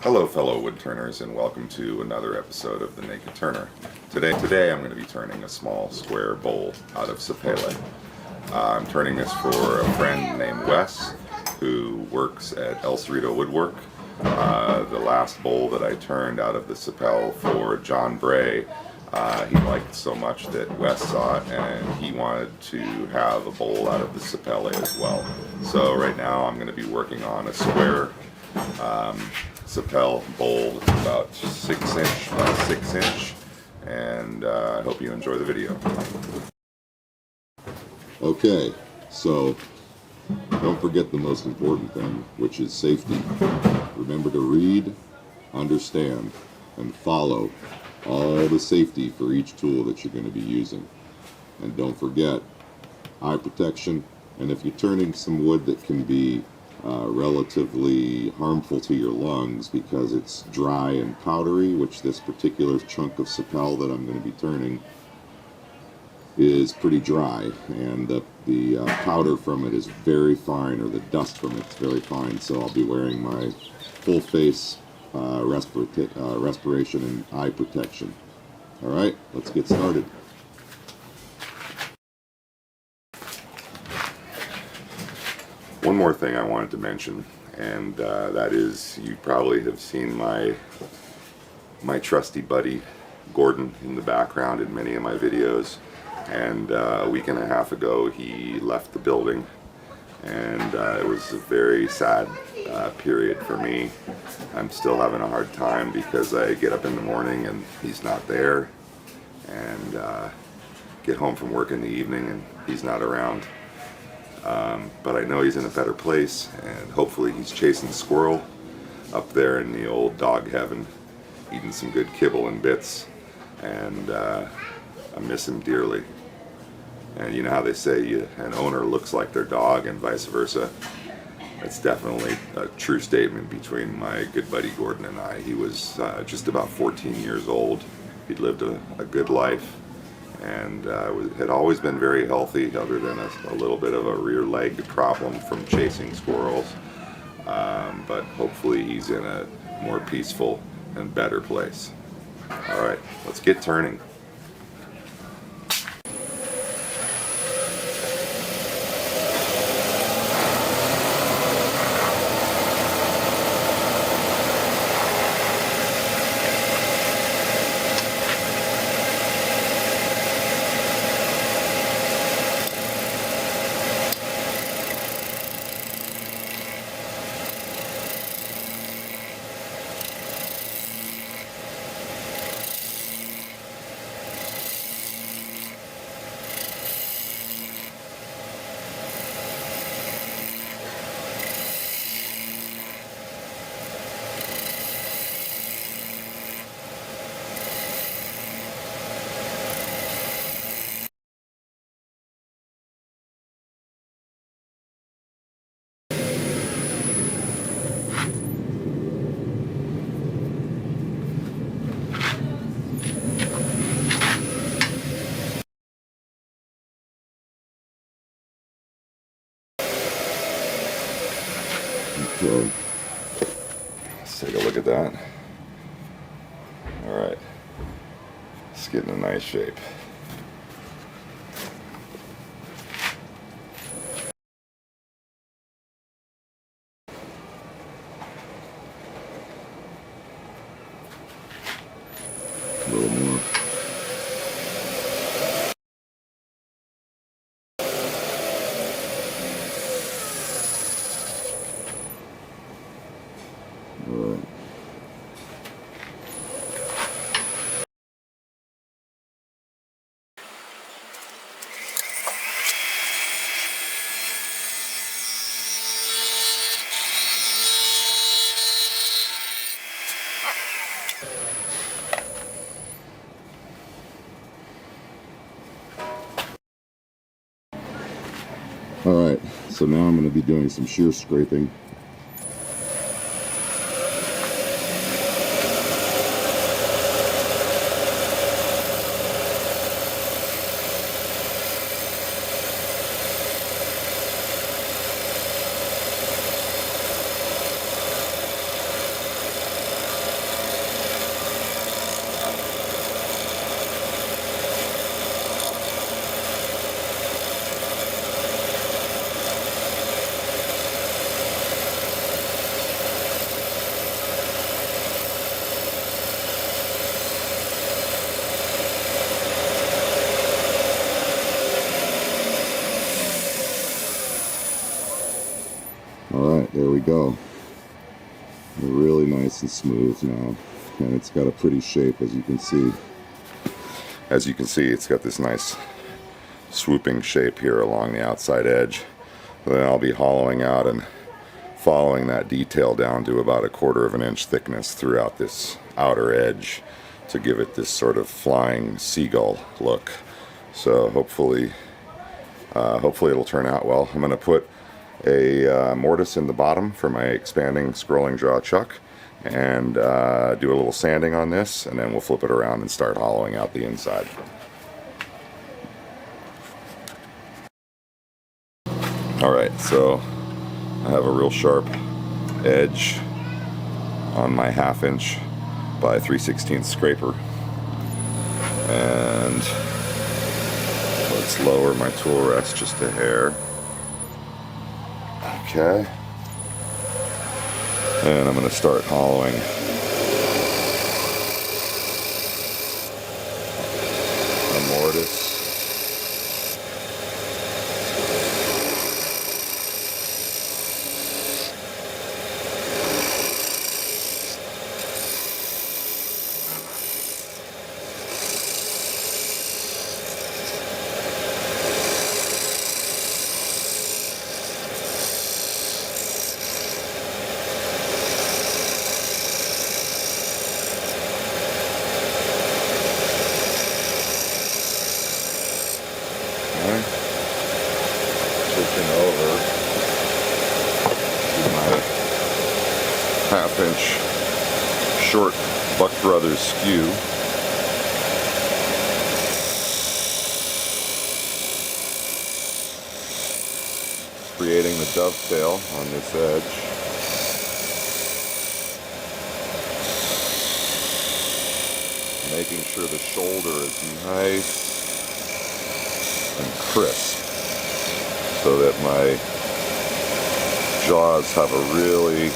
Hello fellow woodturners, and welcome to another episode of The Naked Turner. Today I'm going to be turning a small square bowl out of Sapelle. I'm turning this for a friend named Wes who works at El Cerrito Woodwork. The last bowl that I turned out of the Sapelle for John Bray, he liked so much that Wes saw it and he wanted to have a bowl out of the Sapelle as well. So right now I'm going to be working on a square Sapelle bowl, about 6 inch by 6 inch, and I hope you enjoy the video. Okay, so don't forget the most important thing, which is safety. Remember to read, understand, and follow all the safety for each tool that you're going to be using. And don't forget eye protection, and if you're turning some wood that can be relatively harmful to your lungs because it's dry and powdery, which this particular chunk of Sapelle that I'm going to be turning is pretty dry, and the powder from it is very fine, or the dust from it is very fine, so I'll be wearing my full face respiration and eye protection. Alright, let's get started. One more thing I wanted to mention, and that is, you probably have seen my trusty buddy Gordon in the background in many of my videos, and a week and a half ago he left the building, and it was a very sad period for me. I'm still having a hard time because I get up in the morning and he's not there, and get home from work in the evening and he's not around. But I know he's in a better place, and hopefully he's chasing squirrel up there in the old dog heaven, eating some good kibble and bits, and I miss him dearly. And you know how they say an owner looks like their dog and vice versa? That's definitely a true statement between my good buddy Gordon and I. He was just about 14 years old. He'd lived a good life, and had always been very healthy, other than a little bit of a rear leg problem from chasing squirrels. But hopefully he's in a more peaceful and better place. Alright, let's get turning. Okay. Let's take a look at that. Alright, it's getting a nice shape. A little more. Alright. Alright, so now I'm going to be doing some shear scraping. there we go. They're really nice and smooth now, and it's got a pretty shape, as you can see. As you can see, it's got this nice swooping shape here along the outside edge. Then I'll be hollowing out and following that detail down to about 1/4 of an inch thickness throughout this outer edge to give it this sort of flying seagull look. So hopefully it'll turn out well. I'm going to put a mortise in the bottom for my expanding scrolling jaw chuck and do a little sanding on this, and then we'll flip it around and start hollowing out the inside. Alright, so I have a real sharp edge on my 1/2 inch by 3/16 scraper, and let's lower my tool rest just a hair. Okay, and I'm going to start hollowing the mortise. Switching over to my 1/2 inch short Buck Brothers skew. Creating the dovetail on this edge. Making sure the shoulder is nice and crisp, so that my jaws have a really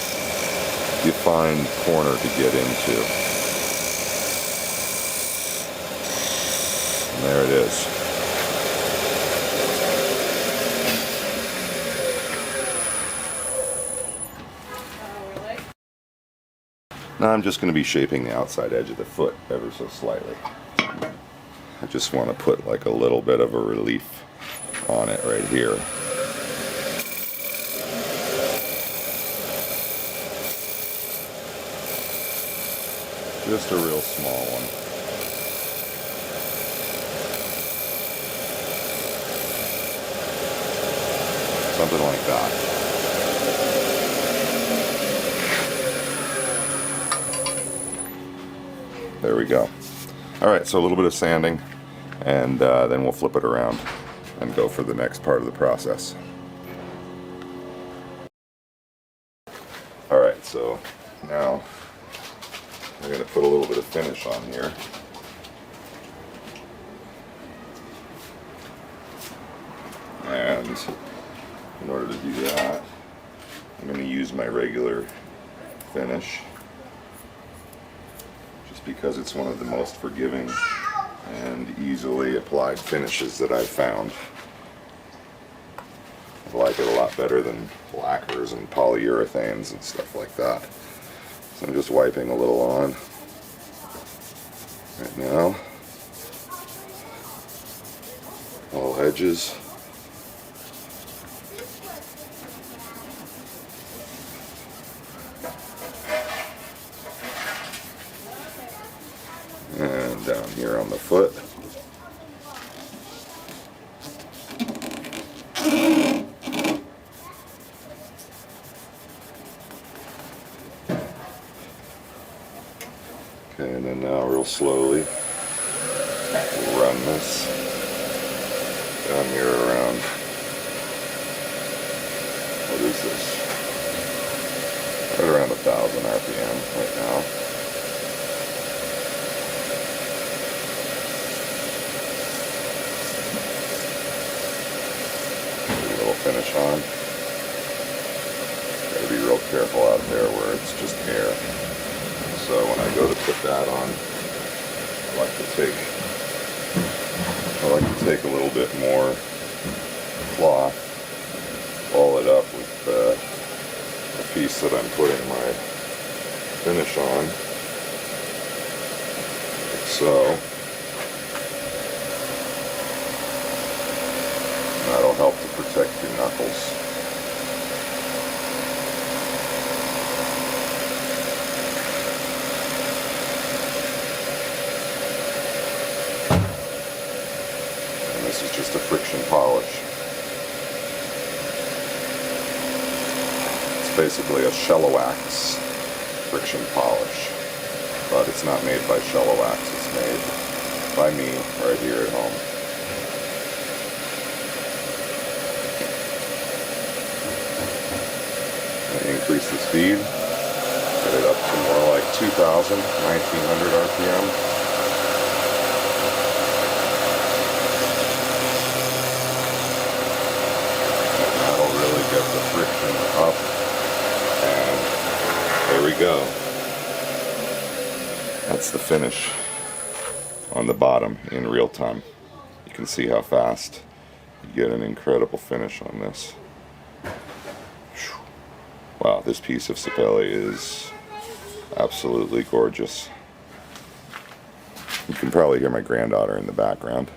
defined corner to get into. And there it is. Now I'm just going to be shaping the outside edge of the foot ever so slightly. I just want to put like a little bit of a relief on it right here. Just a real small one. Something like that. There we go. Alright, so a little bit of sanding, and then we'll flip it around and go for the next part of the process. Alright, so now I'm going to put a little bit of finish on here. And in order to do that, I'm going to use my regular finish, just because it's one of the most forgiving and easily applied finishes that I've found. I like it a lot better than lacquers and polyurethanes and stuff like that. So I'm just wiping a little on right now, all edges. And down here on the foot. Okay, and then now real slowly we'll run this down here around, what is this? Right around 1,000 RPM right now. Finish on. Gotta be real careful out there where it's just hair. So when I go to put that on, I like to take a little bit more cloth, ball it up with piece that I'm putting my finish on, like so. That'll help to protect your knuckles. And this is just a friction polish. It's basically a Shellawax friction polish, but it's not made by Shellawax, it's made by me right here at home. Increase the speed, get it up to more like 2,000, 1,900 RPM. And that'll really get the friction up, and there we go. That's the finish on the bottom in real time. You can see how fast you get an incredible finish on this. Wow, this piece of Sapelle is absolutely gorgeous. You can probably hear my granddaughter in the background.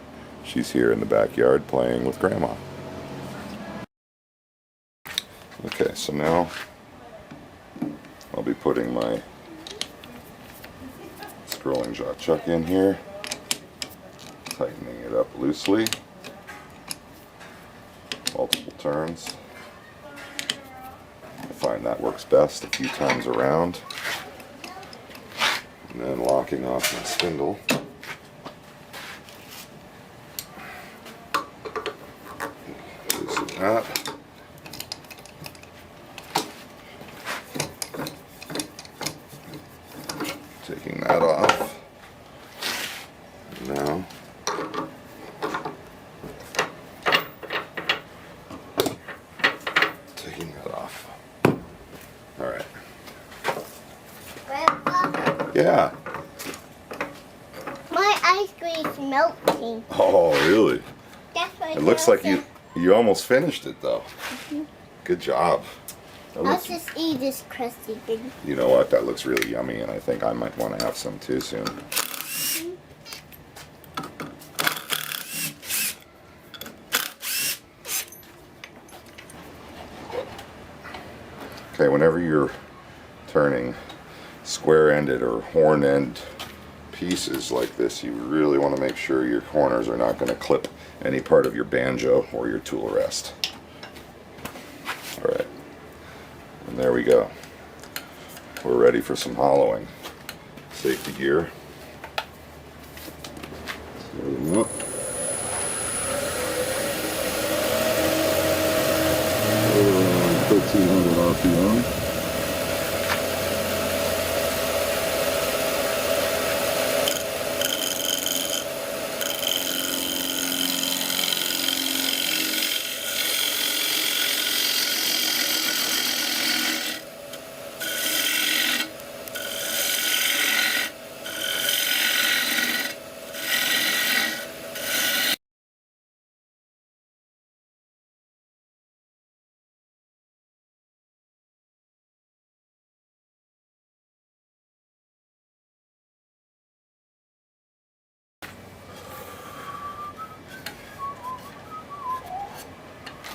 She's here in the backyard playing with Grandma. Okay, so now I'll be putting my scrolling jaw chuck in here, tightening it up loosely, multiple turns. I find that works best a few times around, and then locking off my spindle. Loosen that. Taking that off. Now taking that off. All right. Grandpa, Yeah. my ice cream is melting. Oh, really? That's why It looks like you almost finished it though. Good job. That I'll looks, just eat this crusty thing. you know what? That looks really yummy, and I think I might want to have some too soon. Okay, whenever you're turning square-ended or horn-end pieces like this, you really want to make sure your corners are not going to clip any part of your banjo or your tool rest. Alright, and there we go. We're ready for some hollowing. Safety gear. Set them up. 1,300 RPM.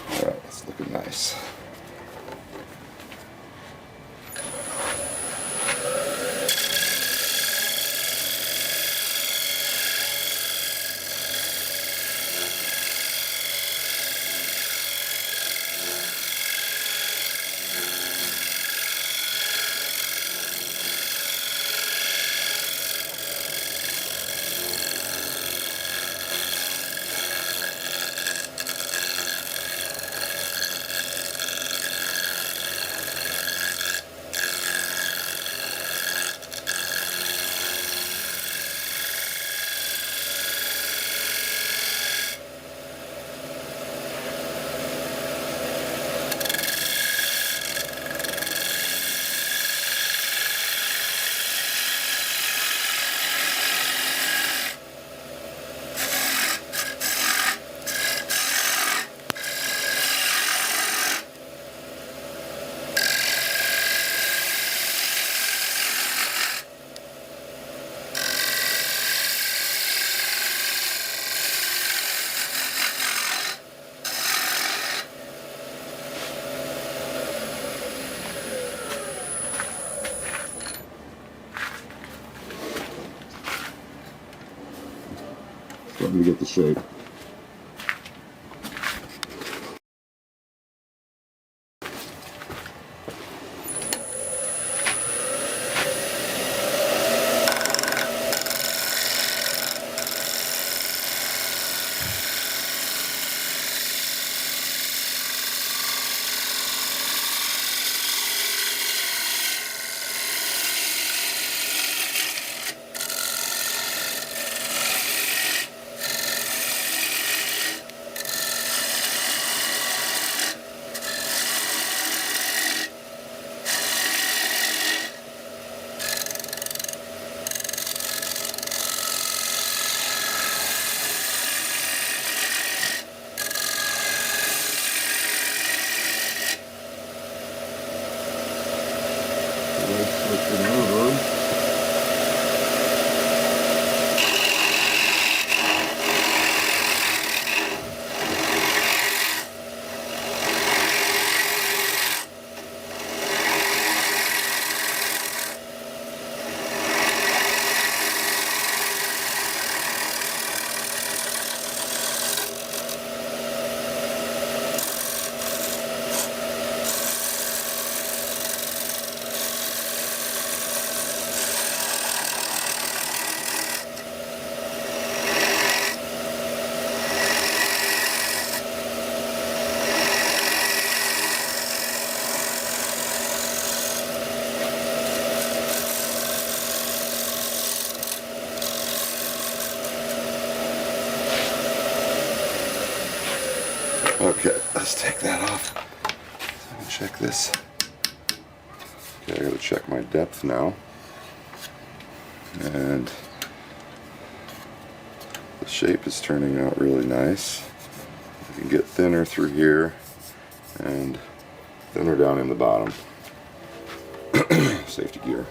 Alright, it's looking nice. Starting to get the shape. Okay, let's take that off. Check this. Okay, I gotta check my depth now. And the shape is turning out really nice. I can get thinner through here and thinner down in the bottom. Safety gear.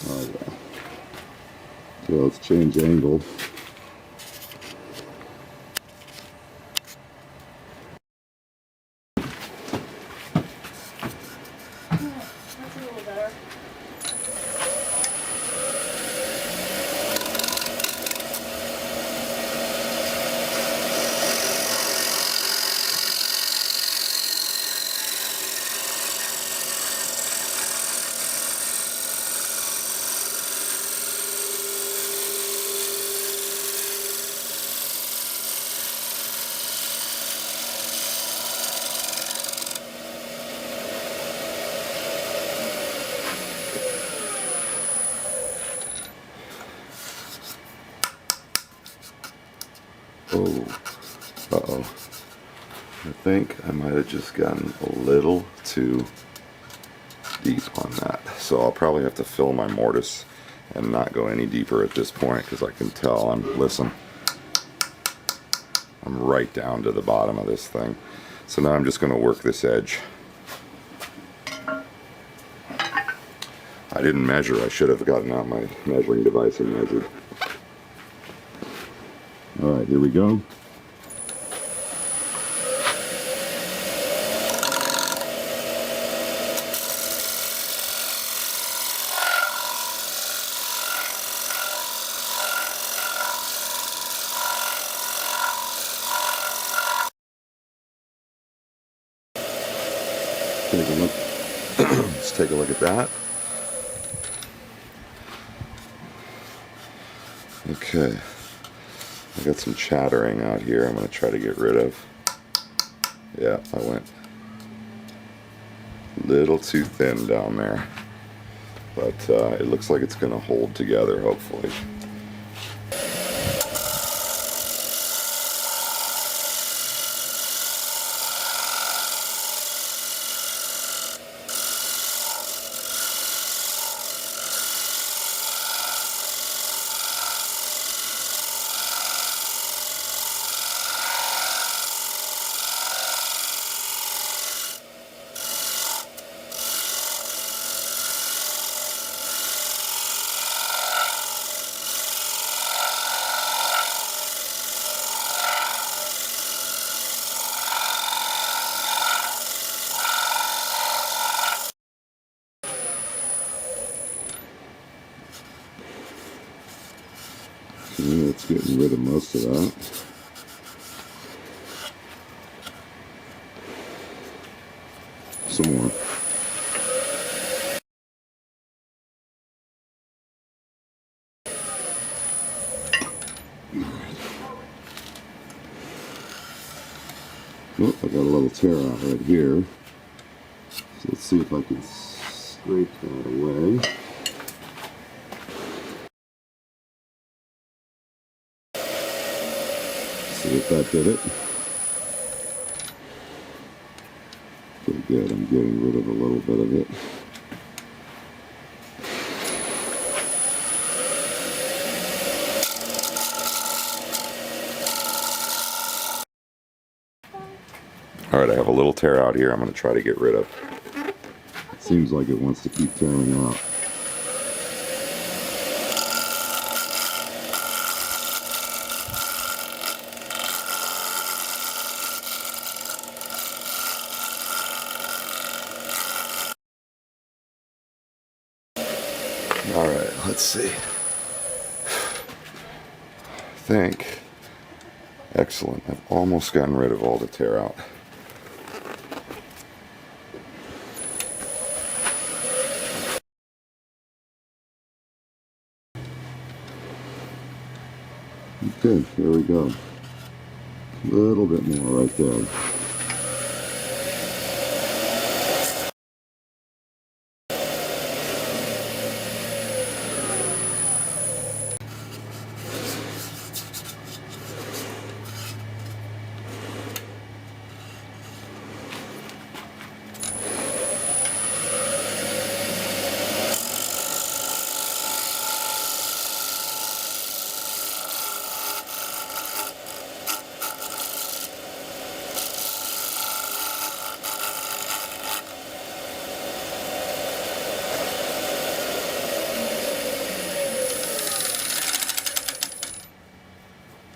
Oh yeah. So let's change angle. That's a little better. Oh, uh-oh. I think I might have just gotten a little too deep on that. So I'll probably have to fill my mortise and not go any deeper at this point, because I can tell I'm right down to the bottom of this thing. So now I'm just going to work this edge. I didn't measure. I should have gotten out my measuring device and measured. All right, here we go. Take a look. Let's take a look at that. Okay. I got some chattering out here I'm going to try to get rid of. Yeah, I went a little too thin down there. But it looks like it's going to hold together, hopefully. Okay, that's getting rid of most of that. Some more. Oh, I got a little tear out right here. So let's see if I can scrape that away. See if that did it. Okay, good. I'm getting rid of a little bit of it. All right, I have a little tear out here I'm going to try to get rid of. It seems like it wants to keep tearing out. All right, let's see. I think. Excellent. I've almost gotten rid of all the tear out. Okay, here we go. A little bit more right there.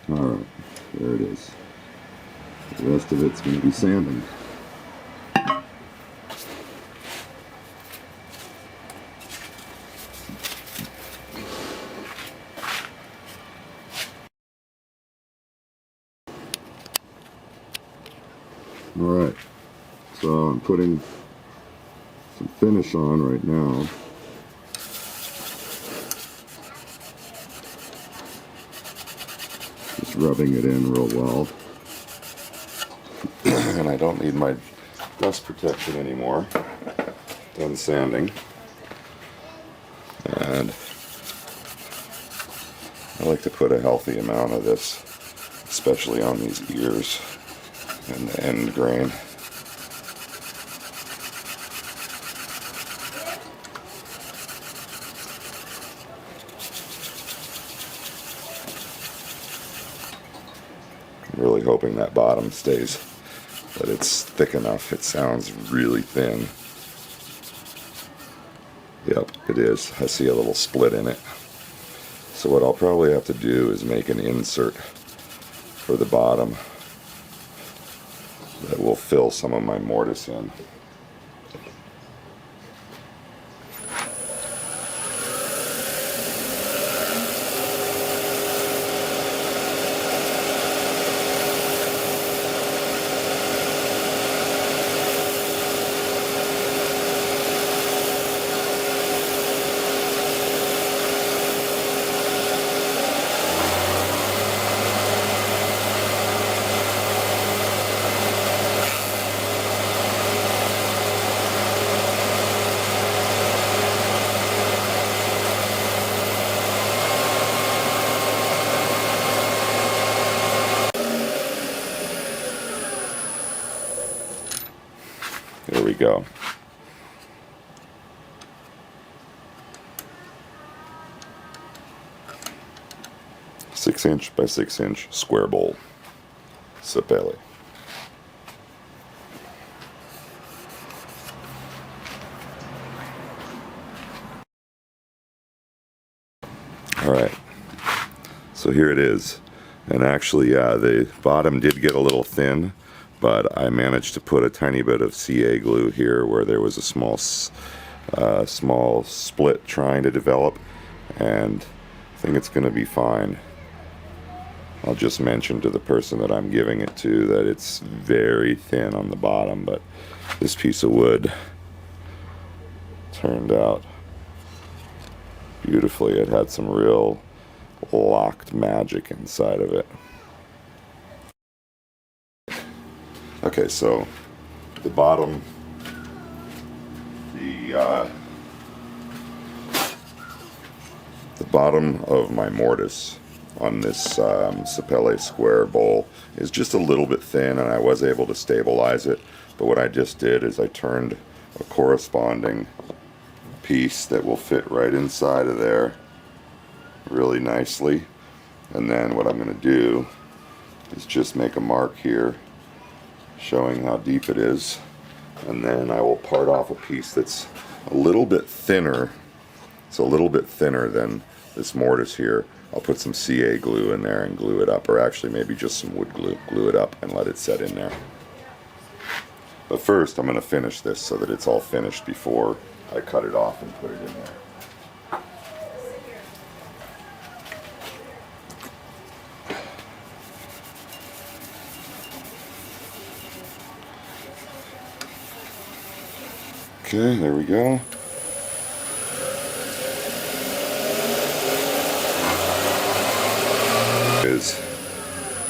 Alright, there it is. The rest of it's going to be sanding. Alright, so I'm putting some finish on right now. Just rubbing it in real well. And I don't need my dust protection anymore. Done sanding. And I like to put a healthy amount of this, especially on these ears and the end grain. I'm really hoping that bottom stays, that it's thick enough. It sounds really thin. Yep, it is. I see a little split in it. So what I'll probably have to do is make an insert for the bottom that will fill some of my mortise in. There we go. Six-inch by 6-inch square bowl. Sapelle. Alright, so here it is. And actually, the bottom did get a little thin, but I managed to put a tiny bit of CA glue here where there was a small split trying to develop, and I think it's going to be fine. I'll just mention to the person that I'm giving it to that it's very thin on the bottom, but this piece of wood turned out beautifully. It had some real locked magic inside of it. Okay, so the bottom, the bottom of my mortise on this Sapelle square bowl is just a little bit thin, and I was able to stabilize it. But what I just did is I turned a corresponding piece that will fit right inside of there really nicely. And then what I'm going to do is just make a mark here showing how deep it is, and then I will part off a piece that's a little bit thinner. It's a little bit thinner than this mortise here. I'll put some CA glue in there and glue it up, or actually maybe just some wood glue. Glue it up and let it set in there. But first I'm going to finish this so that it's all finished before I cut it off and put it in there. Okay, there we go.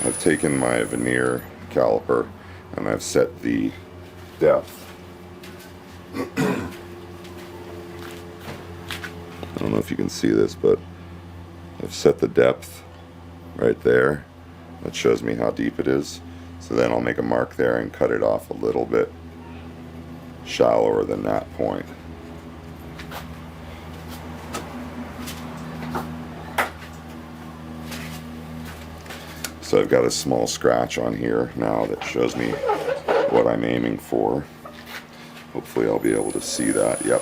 I've taken my veneer caliper and I've set the depth. I don't know if you can see this, but I've set the depth right there. That shows me how deep it is. So then I'll make a mark there and cut it off a little bit shallower than that point. So I've got a small scratch on here now that shows me what I'm aiming for. Hopefully I'll be able to see that. Yep,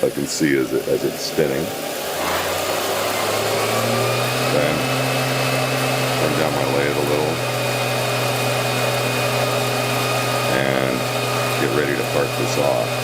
I can see as it's spinning. Okay, turn down my lathe a little and get ready to part this off.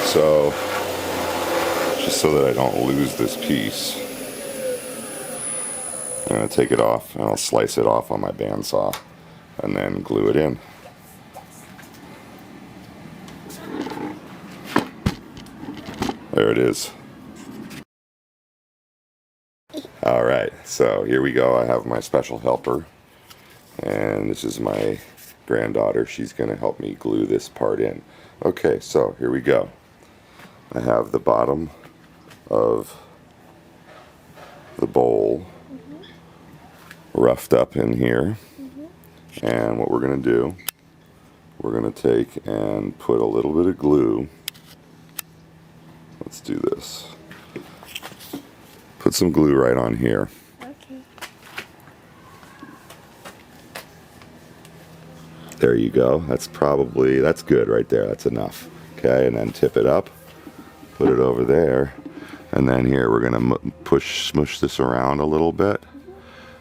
So, just so that I don't lose this piece, I'm going to take it off and I'll slice it off on my bandsaw and then glue it in. There it is. Alright, so here we go. I have my special helper, and this is my granddaughter. She's going to help me glue this part in. Okay, so here we go. I have the bottom of the bowl roughed up in here, and what we're going to do, we're going to take and put a little bit of glue. Let's do this. Put some glue right on here. Okay. There you go. That's good right there. That's enough. Okay, and then tip it up. Put it over there, and then here we're gonna smush this around a little bit,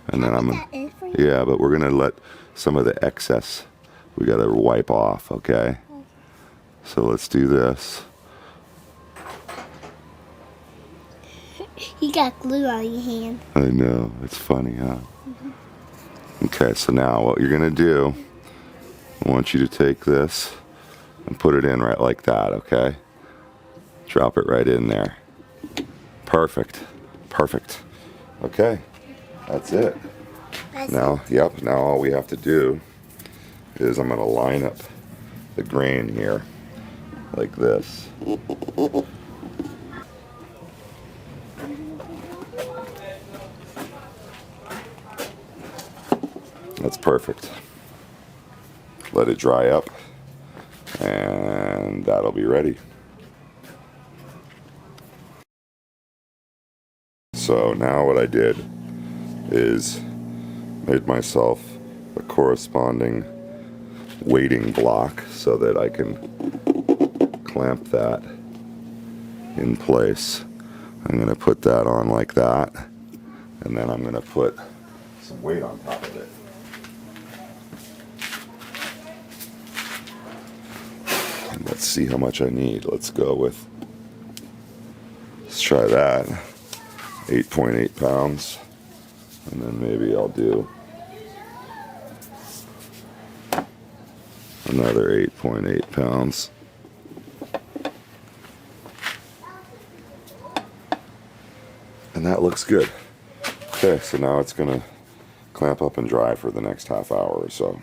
and then yeah, but we're gonna let some of the excess, we gotta wipe off. Okay, so let's do this. You got glue on your hand. I know, it's funny, huh? Okay, so now what you're gonna do, I want you to take this and put it in right like that. Okay, drop it right in there. Perfect. Perfect. Okay, that's it. Now all we have to do is I'm going to line up the grain here like this. That's perfect. Let it dry up and that'll be ready. So now what I did is made myself a corresponding weighting block so that I can clamp that in place. I'm going to put that on like that, and then I'm going to put some weight on top of it. And let's see how much I need. Let's try that. 8.8 pounds. And then maybe I'll do another 8.8 pounds. And that looks good. Okay, so now it's gonna clamp up and dry for the next half hour or so.